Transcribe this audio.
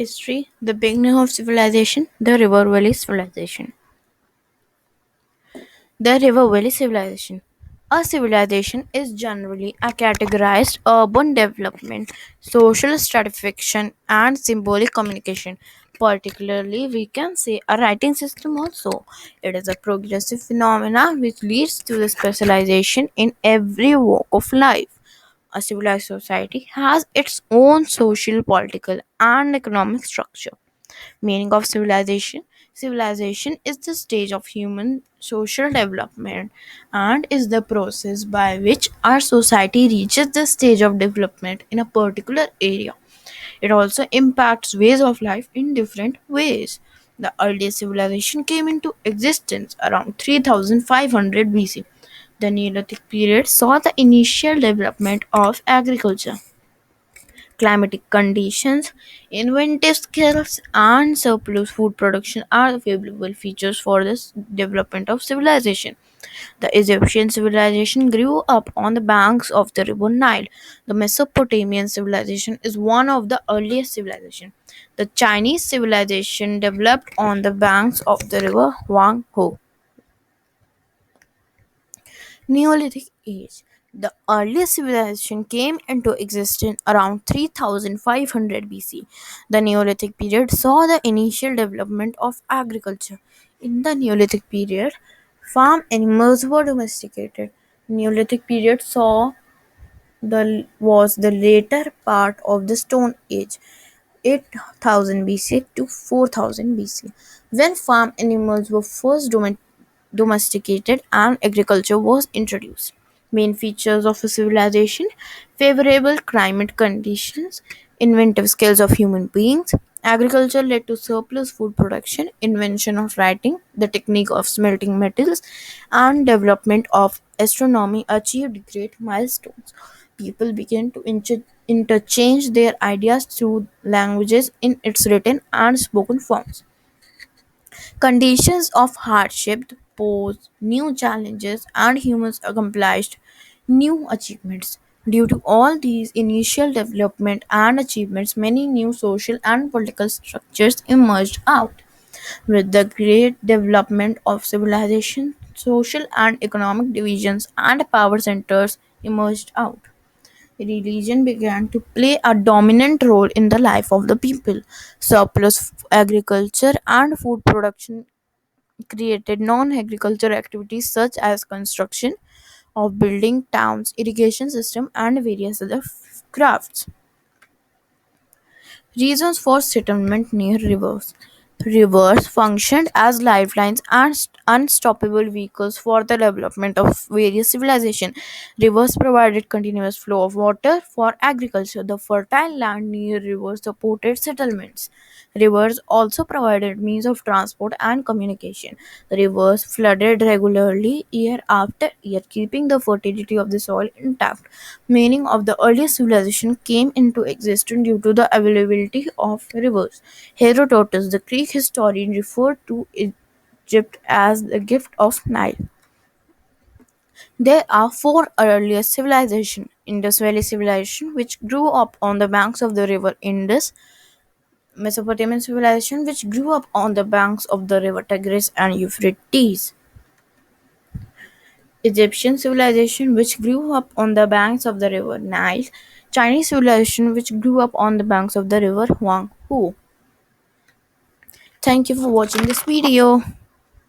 History, the beginning of civilization, the River Valley Civilization. The River Valley Civilization. A civilization is generally a categorized urban development, social stratification, and symbolic communication. Particularly, we can say a writing system also. It is a progressive phenomena which leads to the specialization in every walk of life. A civilized society has its own social, political, and economic structure. Meaning of civilization. Civilization is the stage of human social development and is the process by which our society reaches the stage of development in a particular area. It also impacts ways of life in different ways. The earliest civilization came into existence around 3500 BC. The Neolithic period saw the initial development of agriculture. Climatic conditions, inventive skills, and surplus food production are favorable features for this development of civilization. The Egyptian civilization grew up on the banks of the river Nile. The Mesopotamian civilization is one of the earliest civilizations. The Chinese civilization developed on the banks of the river Huanghe. Neolithic Age. The earliest civilization came into existence around 3500 BC. The Neolithic period saw the initial development of agriculture. In the Neolithic period, farm animals were domesticated. Neolithic period saw the was the later part of the Stone Age, 8000 BC to 4000 BC, when farm animals were first domesticated and agriculture was introduced. Main features of a civilization: favorable climate conditions, inventive skills of human beings. Agriculture led to surplus food production, invention of writing, the technique of smelting metals, and development of astronomy achieved great milestones. People began to interchange their ideas through languages in its written and spoken forms. Conditions of hardship pose new challenges and humans accomplished new achievements. Due to all these initial development and achievements, many new social and political structures emerged out. With the great development of civilization, social and economic divisions and power centers emerged out. Religion began to play a dominant role in the life of the people. Surplus agriculture and food production created non-agricultural activities such as construction of building towns, irrigation system, and various other crafts. Reasons for settlement near rivers. Rivers functioned as lifelines and unstoppable vehicles for the development of various civilizations. Rivers provided continuous flow of water for agriculture. The fertile land near rivers supported settlements. Rivers also provided means of transport and communication. The rivers flooded regularly year after year, keeping the fertility of the soil intact. Meaning of the earliest civilization came into existence due to the availability of rivers. Herodotus, the Greek historian, referred to Egypt as the gift of Nile. There are four earliest civilizations: Indus Valley Civilization, which grew up on the banks of the river Indus; Mesopotamian civilization, which grew up on the banks of the river Tigris and Euphrates; Egyptian civilization, which grew up on the banks of the river Nile; Chinese civilization, which grew up on the banks of the river Huanghe. Thank you for watching this video.